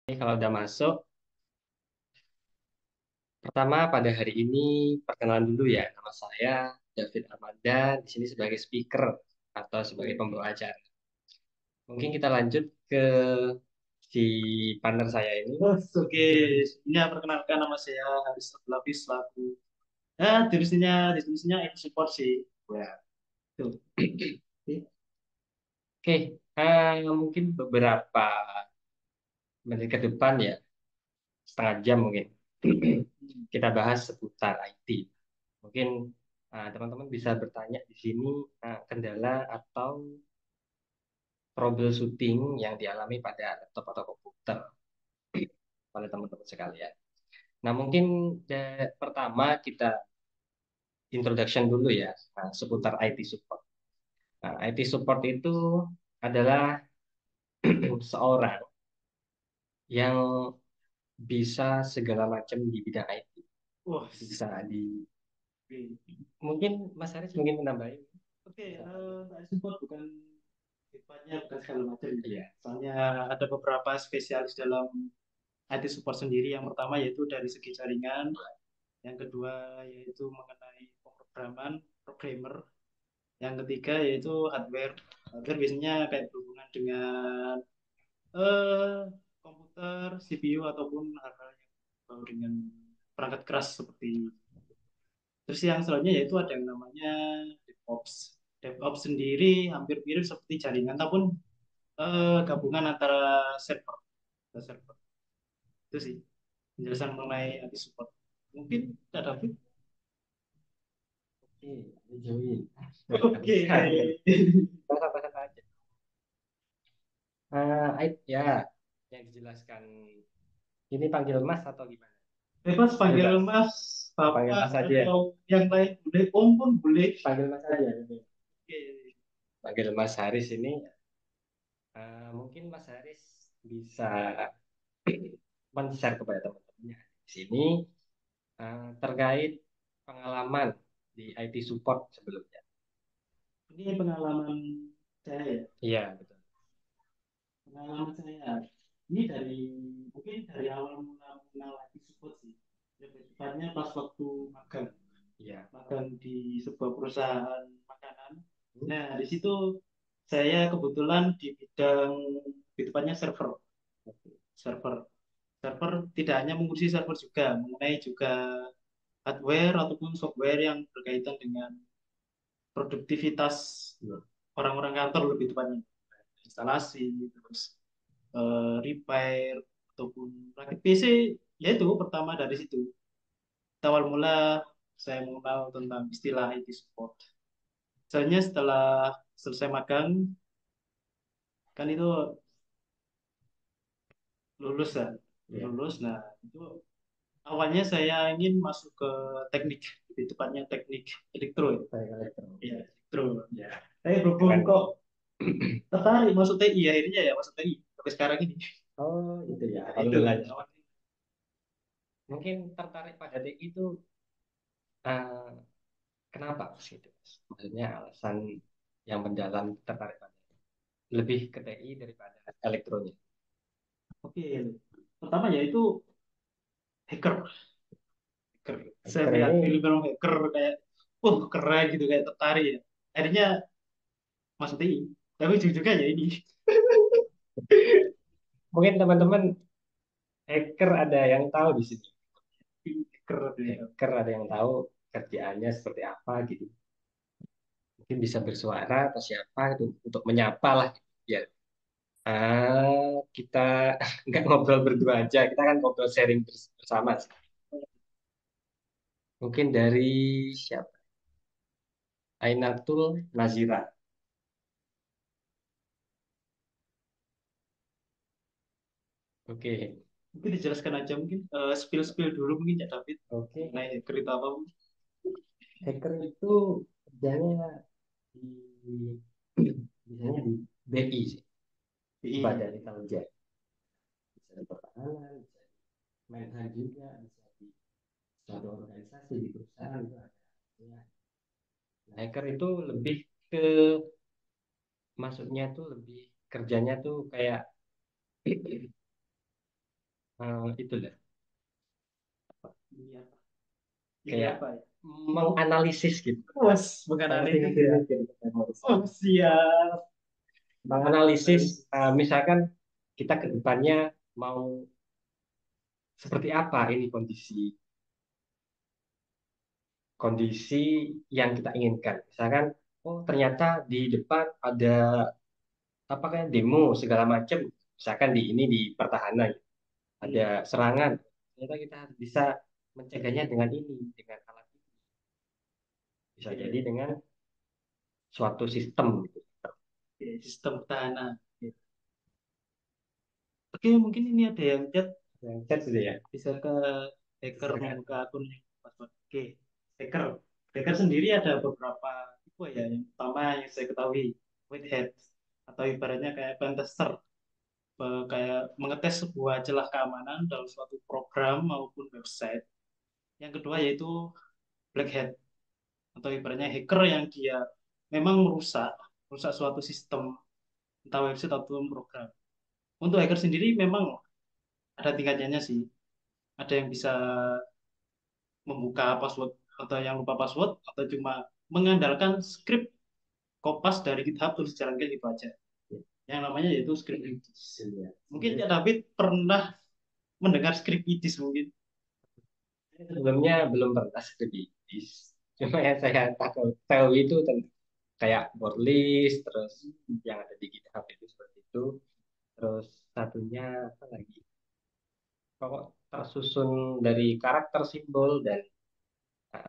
Ini kalau udah masuk, pertama pada hari ini perkenalan dulu ya. Nama saya David Armanda, di sini sebagai speaker atau sebagai pembawa acara. Mungkin kita lanjut ke si partner saya ini. Oke, ini perkenalkan nama saya Haris Abdulhafiz selaku diskusinya IT support sih. Ya, tuh. Oke. Oke, mungkin beberapa menit ke depan ya, setengah jam mungkin. Kita bahas seputar IT. Mungkin teman-teman bisa bertanya di sini kendala atau troubleshooting yang dialami pada laptop atau komputer oleh teman-teman sekalian. Nah, mungkin pertama kita introduction dulu ya, seputar IT support. Nah, IT support itu adalah seorang yang bisa segala macam di bidang IT. Wah, Jadi bisa di oke. mungkin Mas Haris mungkin menambahin. Oke, IT support bukan sifatnya bukan segala macam ya. Iya. Soalnya ada beberapa spesialis dalam IT support sendiri. Yang pertama yaitu dari segi jaringan, yang kedua yaitu mengenai pemrograman, programmer, yang ketiga yaitu hardware. Hardware biasanya kayak berhubungan dengan eh, komputer, CPU ataupun hal-hal yang berbau dengan perangkat keras seperti. Terus yang selanjutnya yaitu ada yang namanya DevOps. DevOps sendiri hampir mirip seperti jaringan, ataupun gabungan antara server dan server. Itu sih penjelasan mengenai IT support. Mungkin ada David. Oke, join. Oke. Bahasa aja. Ya, yang dijelaskan ini panggil Mas atau gimana? Bebas panggil Bebas. Mas, Panggil Bapak, Mas aja. atau yang lain boleh, Om pun boleh. Panggil Mas aja. Oke. Panggil Mas Haris ini. Mungkin Mas Haris bisa men-share kepada teman-temannya di sini terkait pengalaman di IT support sebelumnya. Ini pengalaman saya ya. Iya, betul. Pengalaman saya ini dari mungkin dari awal mula mengenal IT support sih. Lebih tepatnya pas waktu magang, Iya. magang di sebuah perusahaan makanan. Hmm? Nah, di situ saya kebetulan di bidang, di tepatnya server. Server. Server tidak hanya mengurusi server juga, mengenai juga hardware ataupun software yang berkaitan dengan produktivitas Iya. orang-orang kantor, lebih tepatnya instalasi, terus repair ataupun rakit PC. Yaitu pertama dari situ awal mula saya mengenal tentang istilah IT support. Soalnya setelah selesai magang kan itu lulus kan, Iya. lulus. Nah, itu awalnya saya ingin masuk ke teknik, lebih tepatnya teknik elektro ya. Baik, elektro. Iya, elektro. Ya, Tapi berhubung keren. kok tertarik masuk TI, akhirnya ya masuk TI sampai sekarang ini. Oh, itu ya. Itu Alhamdulillah. awalnya. Mungkin tertarik pada TI itu eh, kenapa Mas gitu, Mas? Maksudnya alasan yang mendalam tertarik pada lebih ke TI daripada elektronik. Oke, pertama yaitu hacker. Hacker. Saya Hacker melihat ini film-film hacker kayak, keren gitu, kayak tertarik ya. Akhirnya masuk TI. Tapi ujung juga ya ini. mungkin teman-teman hacker ada yang tahu di sini. Hacker ya. Hacker ada yang tahu kerjaannya seperti apa gitu. Mungkin bisa bersuara atau siapa itu untuk menyapa lah. Ya, kita nggak ngobrol berdua aja, kita kan ngobrol sharing bersama sih. Mungkin dari siapa? Ainatul Nazira. Oke, Mungkin dijelaskan aja, mungkin spill-spill dulu mungkin ya David. oke. Mengenai hacker itu apa? Hacker itu kerjanya di biasanya di BI sih, BI. Badan Intelijen. Bisa di pertahanan, bisa di Menhan juga, bisa di suatu organisasi di perusahaan itu ada. Ya. Nah, hacker itu lebih ke masuknya tuh lebih kerjanya tuh kayak itu lah Ini apa? Ini kayak apa ya? menganalisis gitu. Wes, bukan Saya analisis tinggi ya. gitu. Oh, siap. Menganalisis, Analisis. misalkan kita ke depannya mau seperti apa ini kondisi kondisi yang kita inginkan. Misalkan, oh ternyata di depan ada apa kan demo segala macam. Misalkan di pertahanan ada Hmm. serangan. Ternyata kita harus bisa mencegahnya dengan ini, dengan alat ini. Bisa jadi Oke, dengan suatu sistem gitu. oke, sistem pertahanan. Oke, mungkin ini ada yang chat Yang chat gitu ya. bisa ke hacker Misalkan, membuka akun yang password. Oke, hacker. Hacker sendiri ada beberapa tipe ya. Yang pertama yang saya ketahui, white hat atau ibaratnya kayak pentester, kayak mengetes sebuah celah keamanan dalam suatu program maupun website. Yang kedua yaitu black hat atau ibaratnya hacker yang dia memang merusak suatu sistem entah website ataupun program. Untuk hacker sendiri memang ada tingkatannya sih. Ada yang bisa membuka password atau yang lupa password atau cuma mengandalkan script kopas dari GitHub terus jalankan gitu aja. Yang namanya yaitu script idis. ya. Mungkin Cak David pernah mendengar script idis mungkin. Sebelumnya belum pernah skriptis. Cuma yang saya tahu itu kayak board list, terus yang ada di GitHub itu seperti itu. Terus satunya apa lagi? Pokok tersusun dari karakter, simbol dan uh,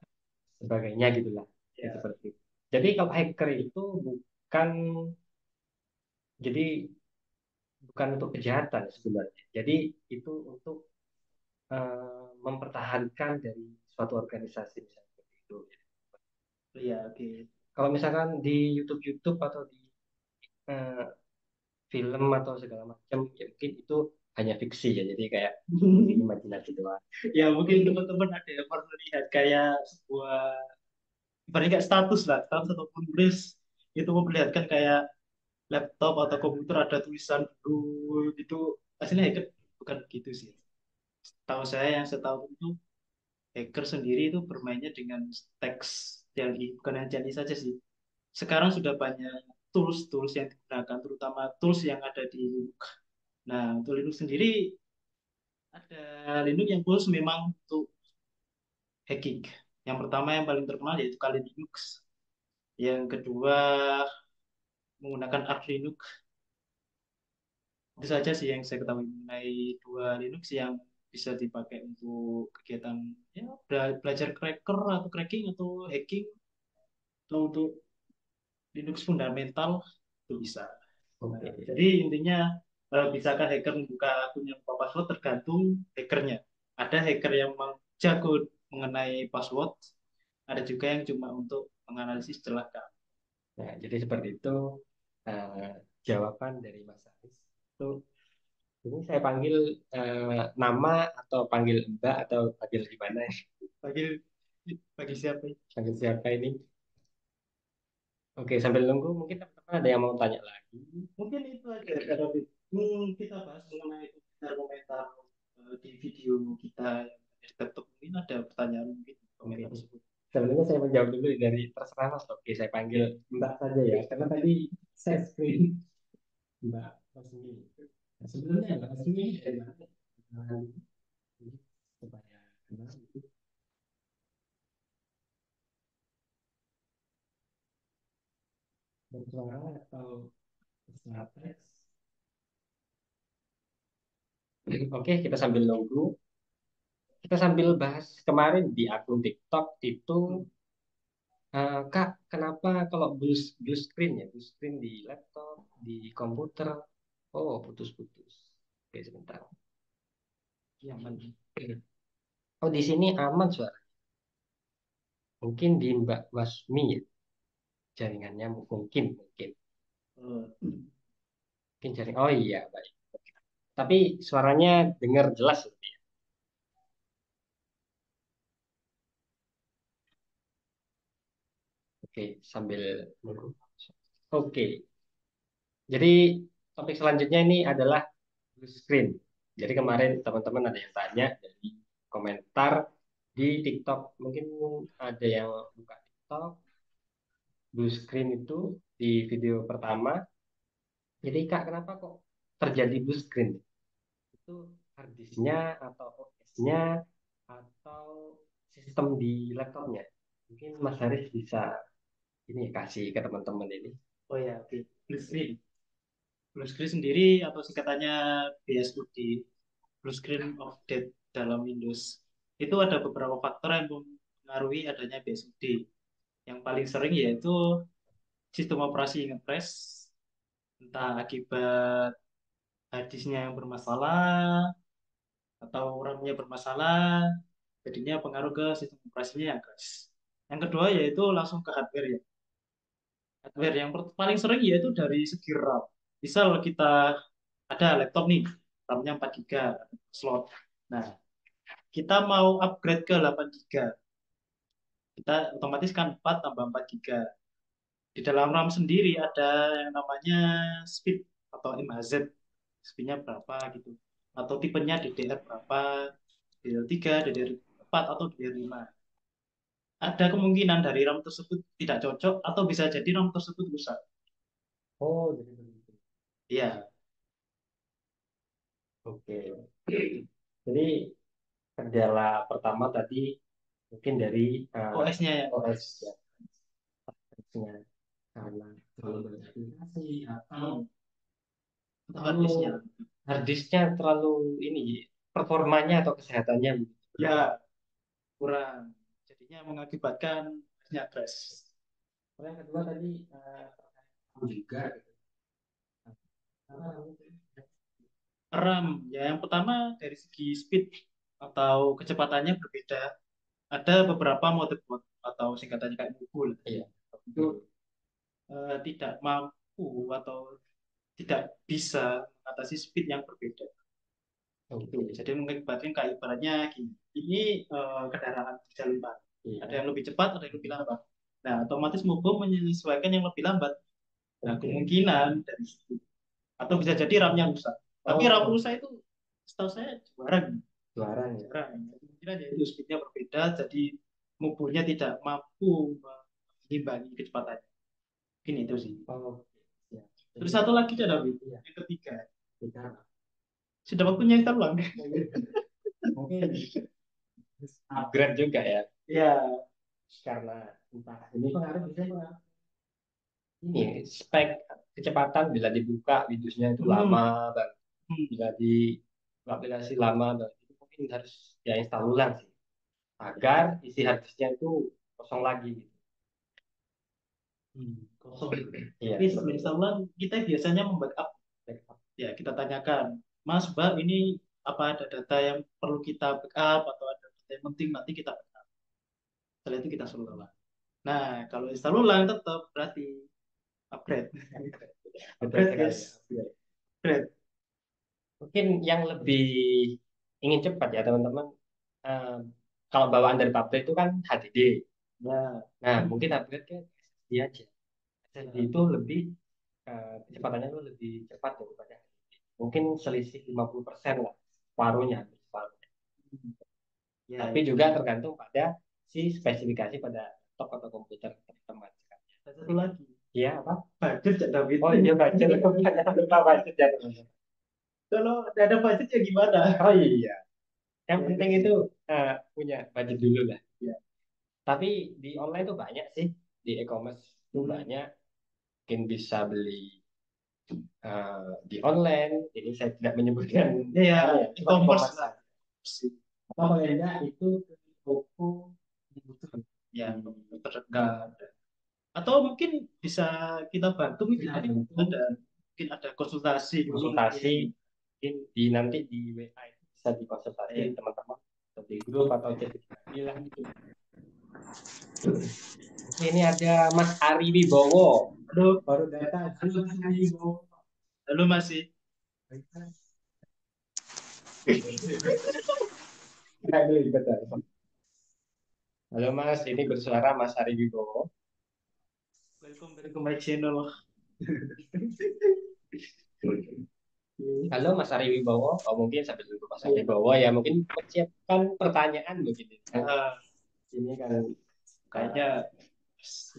sebagainya gitulah. Ya, Ya, seperti itu. Jadi kalau hacker itu bukan jadi bukan untuk kejahatan sebenarnya. Jadi itu untuk mempertahankan dari suatu organisasi misalnya seperti itu. ya, oke. Kalau misalkan di YouTube atau di eh, film atau segala macam, ya mungkin itu hanya fiksi ya. Jadi kayak imajinasi doang. Ya mungkin teman-teman ada yang pernah lihat kayak sebuah ibaratnya kayak status lah, status ataupun tulis itu memperlihatkan kayak laptop atau komputer ada tulisan dulu itu aslinya hacker bukan begitu sih. Tahu saya yang saya tahu itu hacker sendiri itu bermainnya dengan teks JLI, bukan hanya JLI saja sih. Sekarang sudah banyak tools-tools yang digunakan, terutama tools yang ada di Linux. Nah, untuk Linux sendiri ada Linux yang khusus memang untuk hacking. Yang pertama yang paling terkenal yaitu Kali Linux. Yang kedua menggunakan Arch Linux. Itu saja sih yang saya ketahui mengenai dua Linux yang bisa dipakai untuk kegiatan ya belajar cracker atau cracking atau hacking atau untuk Linux fundamental itu bisa. Nah, Oke. jadi intinya bisakah hacker membuka akun yang lupa password tergantung hackernya. Ada hacker yang memang jago mengenai password, ada juga yang cuma untuk menganalisis celah keamanan. Nah, jadi seperti itu eh, jawaban dari Mas Aris. Itu ini saya panggil nama atau panggil Mbak atau panggil gimana? Bagi bagi siapa? Panggil siapa ini? Oke, sambil nunggu mungkin teman-teman ada yang mau tanya lagi. Mungkin itu aja karena kita bahas mengenai komentar-komentar di video kita yang di laptop mungkin ada pertanyaan mungkin Oke. komentar tersebut. Sebenarnya saya menjawab dulu dari terserah Mas. Oke, saya panggil Mbak saja ya. Karena tadi saya screen Mbak Masmi. Nah, sebelumnya Mbak Masmi dari mana? Kenalan dulu, supaya kenal gitu. Bersuara atau pesan teks. Oke, kita sambil nunggu. Kita sambil bahas kemarin di akun TikTok itu, Kak, kenapa kalau blue screen ya, blue screen di laptop, di komputer, oh putus-putus. Oke, sebentar. Aman. Oh, di sini aman suara. Mungkin di Mbak Wasmi ya, jaringannya mungkin mungkin jaring. Oh iya, baik. Tapi suaranya dengar jelas lebih ya. Oke, sambil nunggu. Oke, jadi topik selanjutnya ini adalah blue screen. Jadi kemarin teman-teman ada yang tanya dari komentar di TikTok, mungkin ada yang buka TikTok, blue screen itu di video pertama. Jadi Kak, kenapa kok terjadi blue screen? Itu hard disknya atau OS-nya atau sistem di laptopnya? Mungkin Mas Haris bisa ini kasih ke teman-teman ini. Oh ya, oke. Blue screen. Blue screen sendiri atau singkatannya BSUD, Blue Screen of Death dalam Windows. Itu ada beberapa faktor yang mempengaruhi adanya BSUD. Yang paling sering yaitu sistem operasi ngepres, entah akibat harddisknya yang bermasalah atau RAM-nya bermasalah, jadinya pengaruh ke sistem operasinya yang crash. Yang kedua yaitu langsung ke hardware ya. Hardware yang paling sering yaitu dari segi RAM. Misal kita ada laptop nih, RAM-nya 4 GB slot. Nah, kita mau upgrade ke 8 GB. Kita otomatis kan 4 tambah 4 GB. Di dalam RAM sendiri ada yang namanya speed atau MHz. Speednya berapa gitu. Atau tipenya DDR berapa, DDR3, DDR4, atau DDR5. Ada kemungkinan dari RAM tersebut tidak cocok atau bisa jadi RAM tersebut rusak. Oh, jadi begitu. Iya, Oke. Jadi kendala pertama tadi mungkin dari OS-nya ya. OS ya, OS-nya. Karena terlalu banyak aplikasi atau Atau hard terlalu disk-nya. hard disknya terlalu ini performanya atau kesehatannya. Ya, kurang. Jadinya mengakibatkan hanya crash. Yang kedua tadi juga gitu. RAM, ya yang pertama dari segi speed atau kecepatannya berbeda. Ada beberapa motherboard atau singkatannya kayak Google Iya. itu tidak mampu atau tidak bisa mengatasi speed yang berbeda. Gitu. Oke. Jadi mengakibatkan kayak ibaratnya gini. Ini kendaraan tiga lembar. Ada Iya. yang lebih cepat, ada yang lebih lambat. Nah, otomatis Mobo menyesuaikan yang lebih lambat. Nah, Oke. kemungkinan dari situ. Atau bisa jadi RAM-nya rusak. Tapi RAM Oh, rusak itu setahu saya jarang. suaranya. Jarang. Kemungkinan yaitu speednya berbeda, jadi Mobonya tidak mampu mengimbangi kecepatannya. Mungkin itu sih. Oh, ya. Jadi Terus satu lagi ada iya, yang ketiga. kita Sudah waktunya kita ulang. mungkin upgrade juga ya Ya. karena entah ini pengaruh bisa ini spek kecepatan bila dibuka Windowsnya itu Hmm. lama banget, Hmm. bila di aplikasi lama banget itu mungkin harus ya install ulang sih agar isi harddisknya itu kosong lagi gitu. Kosong. Iya, Tapi sebelum instalan kita biasanya membackup. backup. Ya, kita tanyakan, Mas, Mbak, ini apa ada data yang perlu kita backup atau ada data yang penting nanti kita backup. Setelah itu kita suruh ulang. Nah, kalau install ulang tetap berarti upgrade. Betul Upgrade, sekali guys. ya. Upgrade. Mungkin yang lebih ingin cepat ya teman-teman. Eh, Kalau bawaan dari pabrik itu kan HDD. Ya, Nah, mungkin upgrade ke SSD aja. SSD ya, itu lebih kecepatannya itu lebih cepat daripada HDD. Mungkin selisih 50% lah, separuhnya, separuh. ya, Tapi ya. juga tergantung pada si spesifikasi pada laptop atau komputer teman-teman. Dan satu lagi, Iya, apa? budget Cak David. Oh iya, budget. Jangan lupa budget ya teman-teman. Kalau tidak ada budget ya gimana? Oh iya, yang penting itu punya budget dulu lah. Ya. Tapi di online tuh banyak sih, di e-commerce tuh Hmm. banyak. Mungkin bisa beli di online. Jadi saya tidak menyebutkan Ya, ya, anu ya, cuma e-commerce e-commerce lah. saja. Atau kalau enggak itu toko Ya, di terdekat. Atau mungkin bisa kita bantu mungkin bisa ada bentuk mungkin ada konsultasi konsultasi mungkin di nanti di WA itu bisa dikonsultasi teman-teman atau di grup atau chat bilang gitu. Oke, ini ada Mas Ari Wibowo Halo, baru datang. Halo Mas Ari Wibowo. halo masih. Nah, ini betul. Halo Mas, ini bersuara Mas Ari Wibowo. Welcome back to my channel. Halo Mas Ari Wibowo, oh, mungkin sambil dulu Mas Ari Wibowo ya mungkin persiapkan pertanyaan mungkin ini kan. Ah, Ini kan kayaknya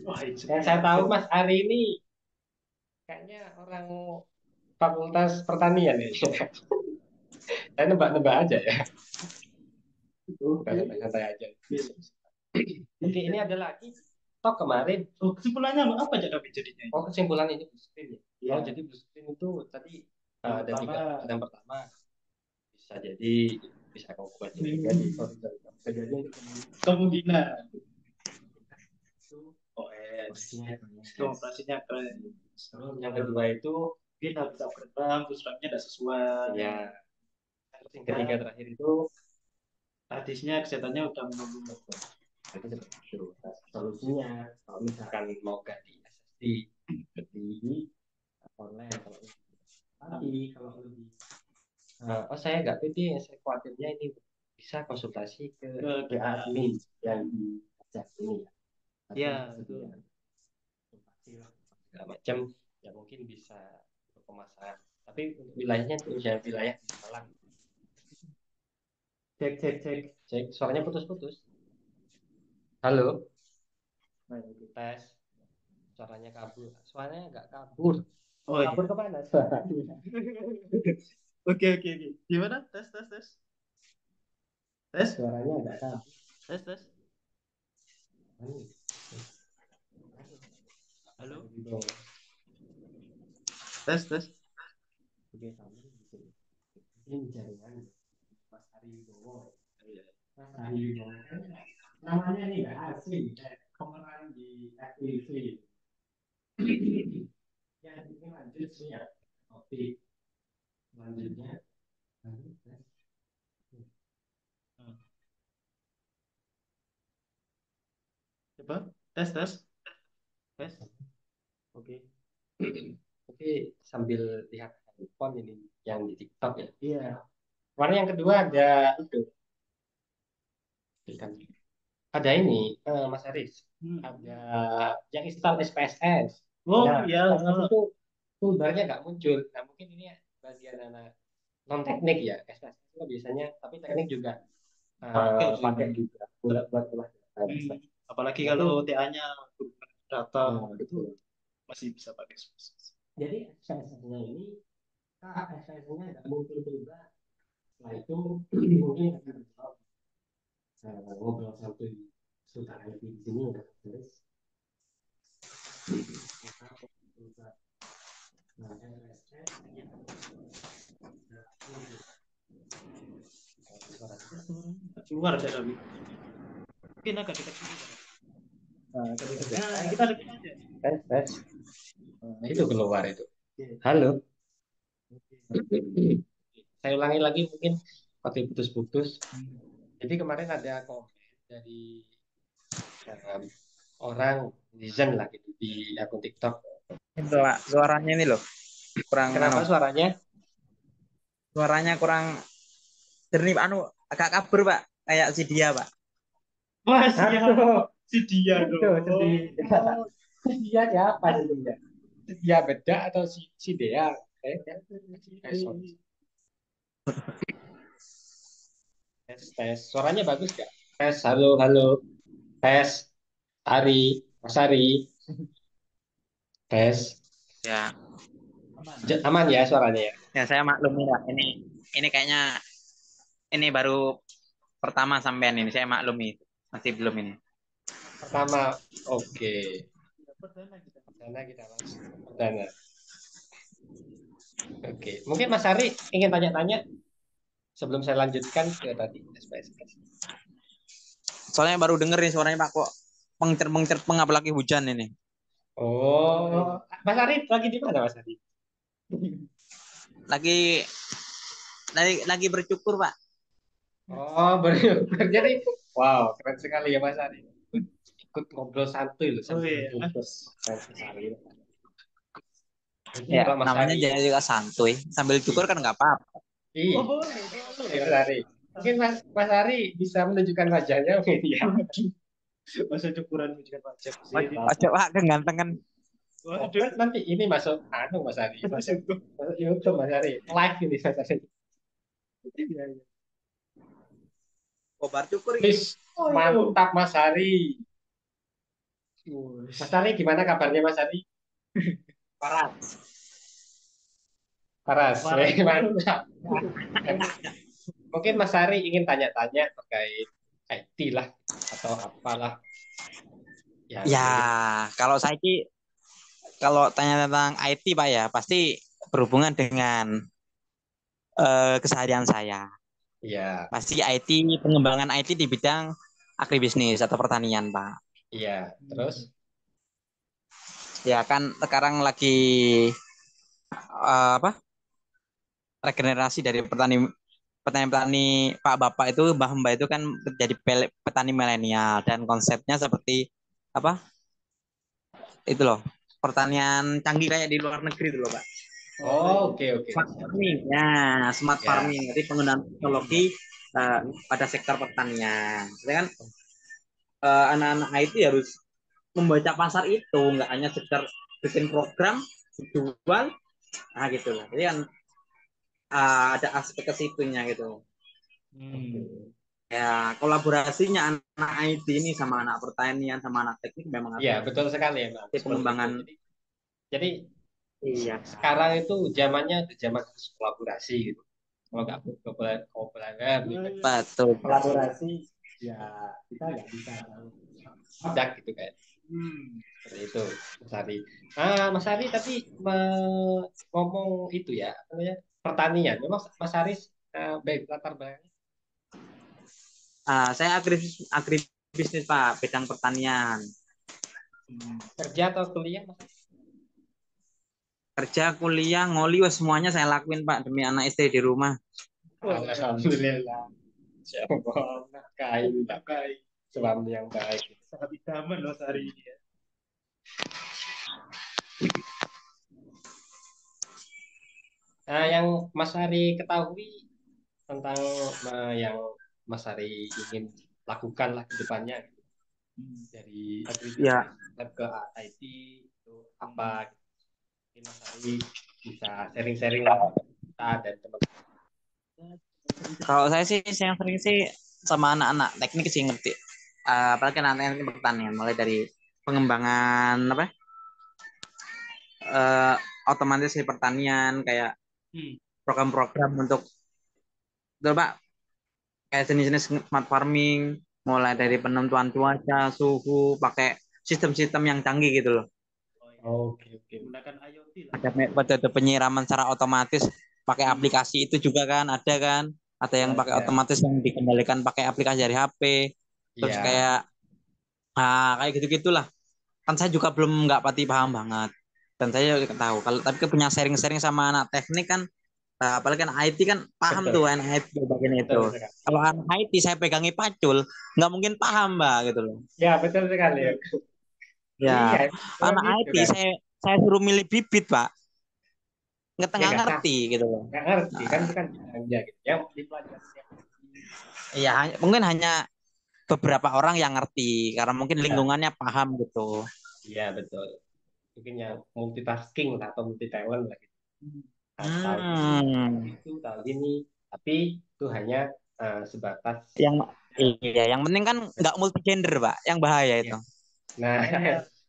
wah yang saya tahu Mas Ari ini kayaknya orang Fakultas Pertanian ya. Saya nebak-nebak aja ya. Santai-santai aja. Oke, ini ada lagi tok kemarin. Oh, kesimpulannya apa aja tapi jadinya? Oh, kesimpulan ini blue screen ya. Iya. Oh, jadi blue screen itu tadi Yang ada pertama, tiga. Ada yang pertama bisa jadi bisa kamu buat jadi sorry, bisa jadi untuk kemungkinan itu OS, operasinya sistem operasinya keren. terus yang kedua itu Mungkin habis upgrade RAM, terus RAM-nya tidak sesuai. ya terus yang ketiga terakhir itu Hadisnya kesehatannya udah menurun. nanti seperti itu. Nah, solusinya kalau misalkan mau ganti SSD ganti online kalau tapi kalau lebih oh saya nggak pede saya khawatirnya ini bisa konsultasi ke admin yang di ajak ini ya Iya, atau betul. konsultasi lah segala macam ya mungkin bisa untuk pemasaran tapi untuk wilayahnya itu wilayah di Malang. Cek, cek, cek. Cek suaranya putus-putus. Halo, tes. Suaranya kabur. Suaranya nggak kabur. Oh iya. Kabur kemana suaranya? Oke, oke, oke. Gimana? Tes, tes, tes. Tes, Suaranya nggak kabur. tes, tes. Halo? Tes, tes. Oke, kamu di sini. Ini jaringan Mas Ari Wibowo. Mas Ari Wibowo kan namanya nih nggak asing. Pemeran di FTV. Ya, ini lanjut sih ya. Oke, selanjutnya. Coba, tes, tes. Tes. Oke. Oke, sambil lihat handphone ini yang di TikTok ya. Iya. Warna yang kedua ada itu. Ada ini, Mas Aris. Ada yang install SPSS. Oh Nah, iya. SPSS itu toolbarnya nggak muncul. Nah, mungkin ini bagian anak non teknik ya. SPSS itu biasanya, tapi teknik juga pakai juga buat olah data. Apalagi Nah, kalau itu, TA-nya data itu betul. masih bisa pakai SPSS. Jadi SPSS-nya ini, SPSS-nya nggak muncul juga. Setelah itu mungkin akan dijawab ngobrol sampai sudah IT di sini ya, terus. Nah, SPSS Keluar ada tapi mungkin agak dekat sini. nah, Kita dekat aja. tes. Nah, itu keluar itu. Halo. Saya ulangi lagi mungkin waktu putus-putus. Jadi kemarin ada komen dari orang netizen lah gitu di akun TikTok. Suaranya ini loh kurang Kenapa suaranya? suaranya kurang jernih Pak. Agak kabur Pak, kayak si dia Pak. Mas ya, si dia dong. Si dia siapa si dia? Si dia beda atau si Dea? Tes. Suaranya bagus gak? Tes, halo, halo. Tes, Ari, Mas Ari. Tes. Ya. Aman ya suaranya ya? Ya saya maklumi Pak. Ini kayaknya ini baru pertama sampean ini saya maklumi. Masih belum ini. Pertama, oke. Perdana kita mas. Perdana. Oke. Mungkin Mas Ari ingin tanya-tanya sebelum saya lanjutkan ke tadi SPSS. Soalnya baru denger nih suaranya Pak kok pengcer apalagi hujan ini. Oh, Mas Ari lagi di mana Mas Ari? Lagi bercukur Pak. Oh, jadi wow, keren sekali ya Mas Ari. Ikut ngobrol santuy loh sama Mas Ari. Jadi Ya, kalau Mas namanya Ari, jadi juga santuy. Sambil cukur kan nggak apa-apa. ih, Mas Ari. Mungkin Mas Ari bisa menunjukkan wajahnya mungkin ya. Masa cukuran menunjukkan wajah. Ojo Pak kegantengan. Waduh, Nanti ini masuk Mas Ari, masuk YouTube Mas Ari, live ini Mas Ari. iya, iya. Kobar cukur ini. Wis, mantap Mas Ari. Wus. Mas Ari gimana kabarnya Mas Ari? Paras. Paras, Parah. mantap. Mungkin Mas Ari ingin tanya-tanya terkait IT lah atau apalah yang Ya, mungkin. kalau saya kalau tanya tentang IT Pak ya, pasti berhubungan dengan keseharian saya. Iya, Pasti IT, pengembangan IT di bidang agribisnis atau pertanian, Pak. iya. Terus, Ya kan sekarang lagi apa? Regenerasi dari petani-petani Pak Bapak itu, Mbah itu kan jadi petani milenial dan konsepnya seperti apa? Itu loh, pertanian canggih kayak di luar negeri itu loh, Pak. Oh, iya. oke oke. Smart farming. Ya, smart Ya, farming. Jadi penggunaan teknologi pada sektor pertanian. Jadi kan anak-anak IT harus membaca pasar itu, nggak hanya sekedar bikin program, jual, nah gitu lah. Jadi kan ada aspek ke situnya gitu. Hmm. Ya, kolaborasinya anak IT ini sama anak pertanian, sama anak teknik memang iya harus betul sekali ya, Bang. di Seperti itu. pengembangan. Jadi Iya. sekarang itu zamannya zaman harus kolaborasi gitu. Kalau nggak kolaborasi, Betul. kolaborasi, ya kita nggak bisa tahu produk gitu kan. Hmm. Seperti itu, Mas Ari. Mas Ari tadi ngomong itu ya, apa namanya, pertanian. Memang Mas Ari baik latar belakangnya. Saya agribisnis Pak, bidang pertanian. Hmm. Kerja atau kuliah, Mas Ari? Kerja, kuliah, ngoli, wah, semuanya saya lakuin Pak demi anak istri di rumah. Alhamdulillah. Siapa kain, Baik. suami yang baik. Sangat idaman loh hari ini ya. Yang Mas Ari ketahui tentang yang Mas Ari ingin lakukan lah ke depannya gitu. Hmm. Dari Ya, agribisnis ke IT itu apa? Mungkin Mas Ari bisa sharing-sharing lah kita dan teman-teman. kalau saya sih yang sering sih sama anak-anak teknik sih ngerti. Apalagi anak teknik pertanian, mulai dari pengembangan apa? eh, Otomatis di pertanian kayak Hmm. program-program untuk betul Pak, kayak jenis-jenis smart farming, mulai dari penentuan cuaca, suhu, pakai sistem-sistem yang canggih gitu loh. Oh, iya. Oke, oke. Menggunakan IoT lah. Ada penyiraman secara otomatis pakai aplikasi itu juga kan, ada kan? Ada yang pakai Ya, otomatis yang dikendalikan pakai aplikasi dari HP. Terus ya, kayak gitu-gitulah. Kan saya juga belum nggak pati paham banget. Dan saya juga tahu kalau tapi kan punya sharing-sharing sama anak teknik kan, apalagi kan IT kan paham betul, tuh anak IT bagian itu. betul sekali. Kalau anak IT saya pegangi pacul, nggak mungkin paham Mbak gitu loh. Ya, betul sekali. Ya. Iya, Ya, memang anak gitu IT kan. saya suruh milih bibit Pak, Ya nggak nggak ngerti gitu loh. nggak ngerti kan Nah, itu kan bidangnya gitu. Yang dipelajari tiap iya, mungkin hanya beberapa orang yang ngerti karena mungkin ya, lingkungannya paham gitu. iya betul. Mungkin yang multitasking lah atau multi talent lah gitu. Tahu ini, tahu Hmm, itu, tahu ini, tapi itu hanya sebatas yang iya, yang penting kan nggak multi gender, Pak. Yang bahaya ya. itu. Nah,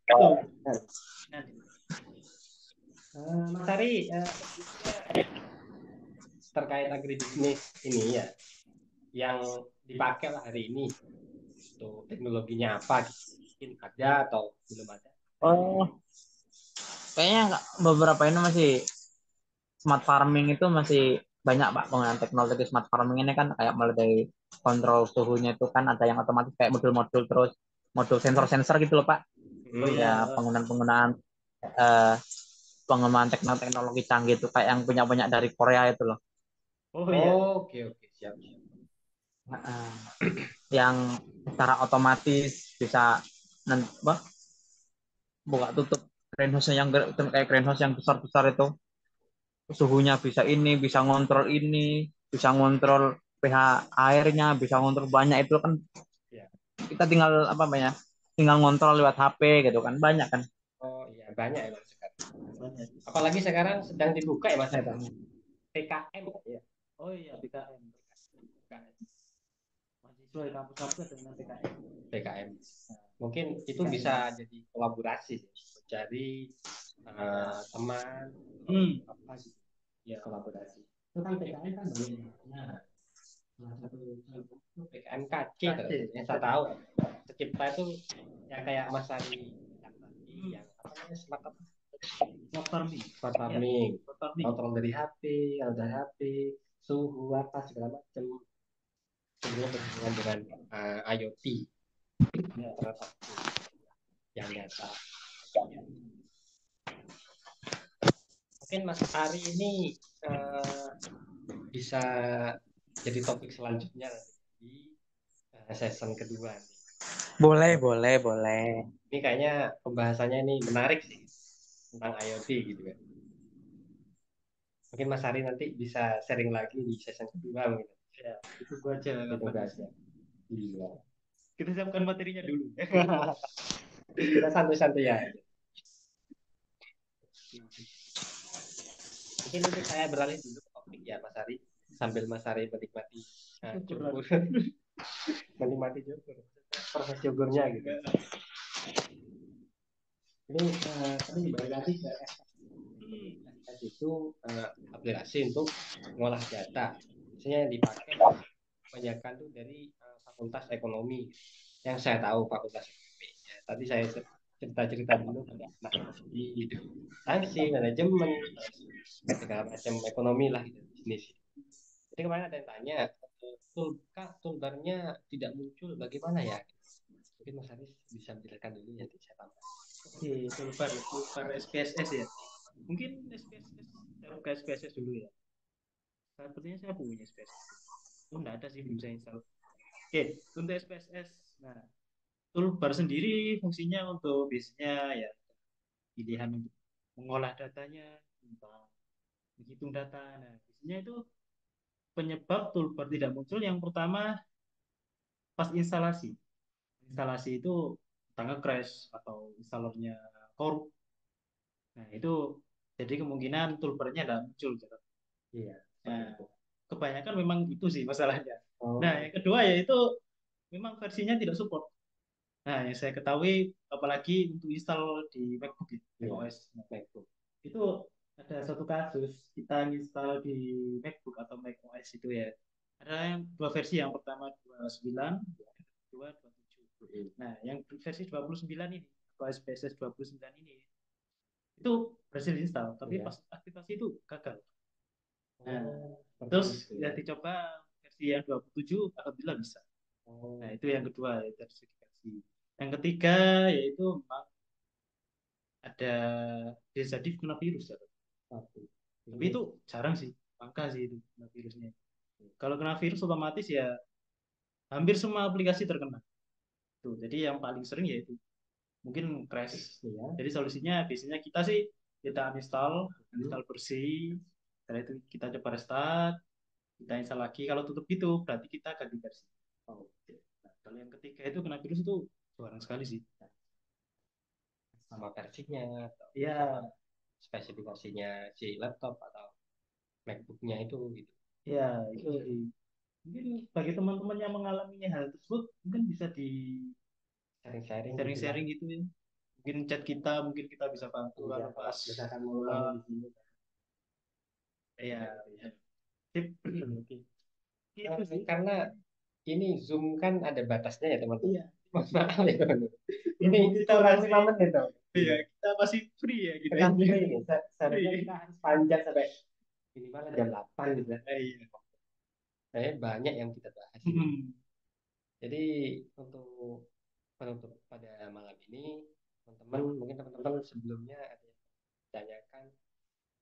Oh ya, betul. Nanti. Mas Ari, sebelumnya terkait agribisnis ini ya, yang dipakai lah hari ini, tuh teknologinya apa gitu? Mungkin ada atau belum ada? Oh, kayaknya beberapa ini masih smart farming itu masih banyak Pak penggunaan teknologi smart farming ini kan kayak mulai dari kontrol suhunya itu kan ada yang otomatis kayak modul-modul terus modul sensor-sensor gitu loh Pak. Oh Hmm. ya. Ya penggunaan-penggunaan eh, pengembangan teknologi canggih itu kayak yang punya dari Korea itu loh. Oh ya. Oke, oke, siap, siap. Heeh. Yang secara otomatis bisa bah, buka tutup greenhouse yang kayak greenhouse yang besar-besar itu suhunya bisa ini, bisa ngontrol ini, bisa ngontrol pH airnya, bisa ngontrol banyak itu kan Ya. kita tinggal apa namanya? Tinggal ngontrol lewat HP gitu kan banyak kan. Oh iya banyak emang sekarang. Banyak. Apalagi sekarang sedang dibuka ya Mas Eta. PKM ya. Oh iya, PKM. Mahasiswa di kampus-kampus ada dengan PKM. PKM. Mungkin itu bisa jadi kolaborasi sih. Mencari teman apa gitu. Ya kolaborasi. Itu kan PKM kan banyak. Nah, salah satu PKMKC yang saya tahu. Secipta itu yang kayak Mas Ari yang apa namanya smart farming. farming, Farming. kontrol dari HP, kalau dari HP, suhu apa segala macam, sebenarnya berhubungan dengan IoT, Ya. yang nyata. Mungkin Mas Ari ini bisa jadi topik selanjutnya di season kedua nih. Boleh. Ini kayaknya pembahasannya ini menarik sih tentang IoT gitu kan. Mungkin Mas Ari nanti bisa sharing lagi di season kedua mungkin. Ya, itu gua aja Itu kapan. aja. Iya. Kita siapkan materinya dulu. Kita santai-santai ya. Mungkin untuk saya beralih dulu ke topik ya Mas Ari, sambil Mas Ari menikmati cukur, menikmati cukur, proses cukurnya gitu. Ini tadi balik lagi ke SS itu aplikasi untuk mengolah data. Biasanya yang dipakai kebanyakan tuh dari Fakultas Ekonomi. Yang saya tahu Fakultas Ekonomi. Ya, tadi saya cerita-cerita dulu pada anak ekonomi gitu. Sanksi, manajemen, segala macam ekonomi lah gitu, bisnis. Jadi kemarin ada yang tanya, toolbarnya tidak muncul, bagaimana ya? Mungkin Mas Haris bisa menjelaskan dulu ya, saya tambah. Oke, toolbar SPSS ya. Mungkin SPSS, saya buka SPSS dulu ya. Sepertinya saya punya SPSS. Oh, enggak ada sih, belum saya install. Oke, untuk SPSS. Nah, toolbar sendiri fungsinya untuk biasanya ya pilihan untuk mengolah datanya, tentang menghitung data. Nah, biasanya itu penyebab toolbar tidak muncul yang pertama pas instalasi. Instalasi itu tangga crash atau installernya korup. Nah, itu jadi kemungkinan toolbarnya tidak muncul. Iya. Nah, kebanyakan memang itu sih masalahnya. Oh. Nah, yang kedua yaitu memang versinya tidak support. Nah, yang saya ketahui apalagi untuk install di MacBook ya, macOS. MacBook. Itu ada satu kasus kita install di MacBook atau macOS itu ya. Ada yang dua versi, yang pertama 29, yang kedua 27. Nah, yang versi 29 ini atau SPSS 29 ini itu berhasil install, tapi pas aktivasi itu gagal. Nah, terus ya dicoba versi yang 27, alhamdulillah bisa. Nah, itu yang kedua ya, dari segi versi. Yang ketiga yaitu memang ada bisa jadi kena virus ya. Tapi itu jarang sih, langka sih itu kena virusnya. Kalau kena virus otomatis ya hampir semua aplikasi terkena. Tuh, jadi yang paling sering yaitu mungkin crash. Jadi solusinya biasanya kita sih kita install bersih. Setelah itu kita coba restart, kita install lagi. Kalau tutup itu berarti kita ganti versi. Nah, kalau yang ketiga itu kena virus itu jarang sekali sih. Sama versinya, Iya, spesifikasinya si laptop atau MacBooknya itu gitu. iya itu sih. Mungkin bagi teman-teman yang mengalami hal tersebut mungkin bisa di sharing-sharing gitu ya. Mungkin chat kita, mungkin kita bisa bantu kalau pas misalkan mau di sini. Iya, tip. Itu sih. Karena ini Zoom kan ada batasnya ya teman-teman. Iya. Maaf ya teman-teman. Ini kita masih 5 menit dong. Iya, kita masih free ya gitu. Kita free nih. Seharusnya kita harus panjang sampai minimal jam 8 gitu. Iya. Banyak yang kita bahas. Jadi untuk penutup pada malam ini, teman-teman, mungkin teman-teman sebelumnya ada yang ditanyakan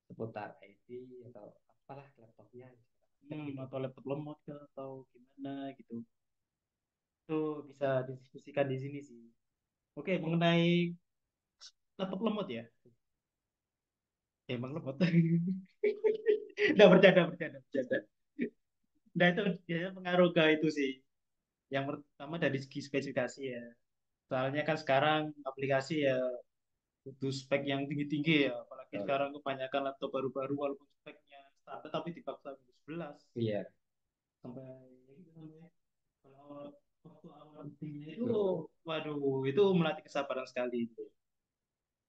seputar IT atau apalah laptopnya. Atau laptop lemot atau gimana gitu. Itu bisa didiskusikan di sini sih. Oke, mengenai laptop lemot ya. Emang lemot. Udah bercanda. Nah itu biasanya pengaruh ke itu sih. Yang pertama dari segi spesifikasi ya. Soalnya kan sekarang aplikasi ya butuh spek yang tinggi-tinggi ya. Apalagi Betul. sekarang kebanyakan laptop baru-baru walaupun speknya standar tapi dipaksa Windows 11 Iya. sampai ya gitu sampai kalau waktu awal bootingnya itu waduh itu melatih kesabaran sekali itu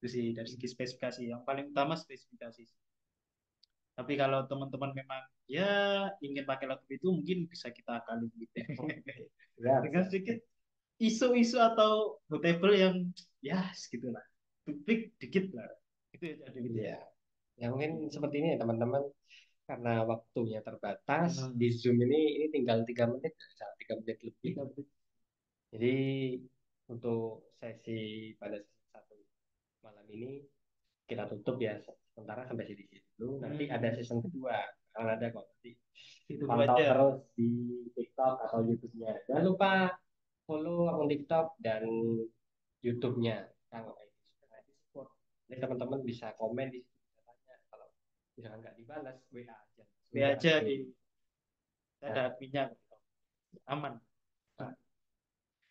sih dari segi spesifikasi yang paling utama spesifikasi. Tapi kalau teman-teman memang ya ingin pakai laptop itu mungkin bisa kita akali gitu ya. Ya, Dengan bisa. sedikit isu-isu atau notable yang ya segitulah tupik dikit lah itu ya jadi gitu. Iya. Ya mungkin seperti ini ya teman-teman, karena waktunya terbatas Hmm. di Zoom ini tinggal 3 menit, 3 menit lebih. Jadi untuk sesi pada sesi satu malam ini kita tutup ya sementara sampai sini dulu. Nanti ada season kedua, akan ada kok nanti. Itu Pantau aja. terus di TikTok atau YouTube-nya. Jangan lupa follow akun TikTok dan YouTube-nya Kang IT Support. Jadi teman-teman bisa komen di situ, bisa tanya. Kalau misalkan nggak dibalas, WA aja. Be aja di Nah, ada adminnya aman. Pak.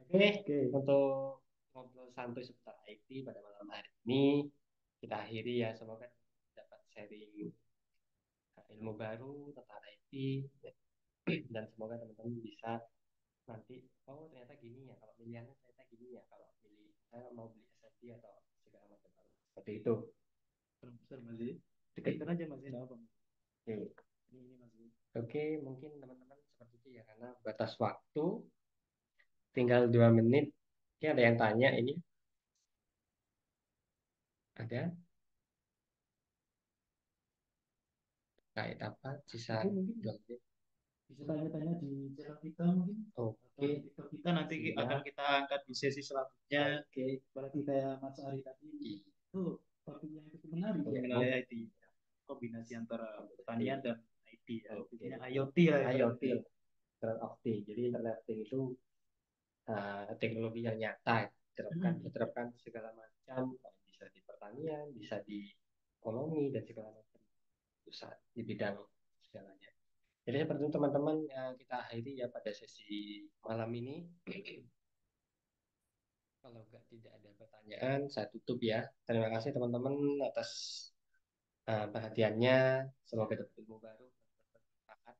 Oke, Oke. untuk ngobrol santai seputar IT pada malam hari ini kita akhiri ya. Semoga dapat sharing ilmu baru tentang IT dan semoga teman-teman bisa nanti, oh ternyata gini ya, kalau pilihannya ternyata gini ya, kalau pilih saya mau beli SSD atau segala macam seperti itu. Besar masih dekatkan aja masih apa Oke. ini masih Oke, mungkin teman-teman seperti itu ya, karena batas waktu tinggal 2 menit. Ini ada yang tanya ini, ada kait apa sisa mungkin 2 menit. bisa tanya-tanya di channel kita mungkin atau Oke, di TikTok kita nanti siap. akan kita angkat di sesi selanjutnya. Oke. Berarti kayak Mas Ari tadi itu topik yang cukup menarik Iya. mengenai IT, kombinasi antara pertanian dan IT ya. Oke. Intinya IoT lah ya. IoT, Internet of Things. Jadi Internet of Things itu teknologi yang nyata, diterapkan segala macam, bisa di pertanian, bisa di ekonomi dan segala macam, bisa di bidang segalanya. Jadi seperti itu teman-teman, kita akhiri ya pada sesi malam ini. Kalau tidak ada pertanyaan, saya tutup ya. Terima kasih teman-teman atas perhatiannya. Semoga dapat ilmu baru, bermanfaat,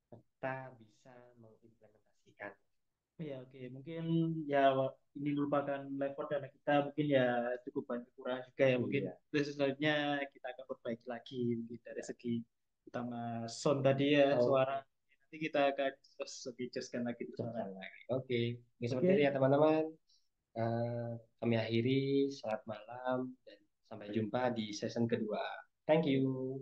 serta bisa mengimplementasikan. Ya oke mungkin ya ini merupakan live karena kita mungkin ya cukup banyak kurang juga ya mungkin selanjutnya kita akan perbaiki lagi mungkin dari segi utama sound tadi ya suara nanti kita akan terus lebih jelaskan lagi suara. Oke, ini seperti itu ya teman-teman. Kami akhiri, selamat malam dan sampai jumpa di season kedua. Thank you.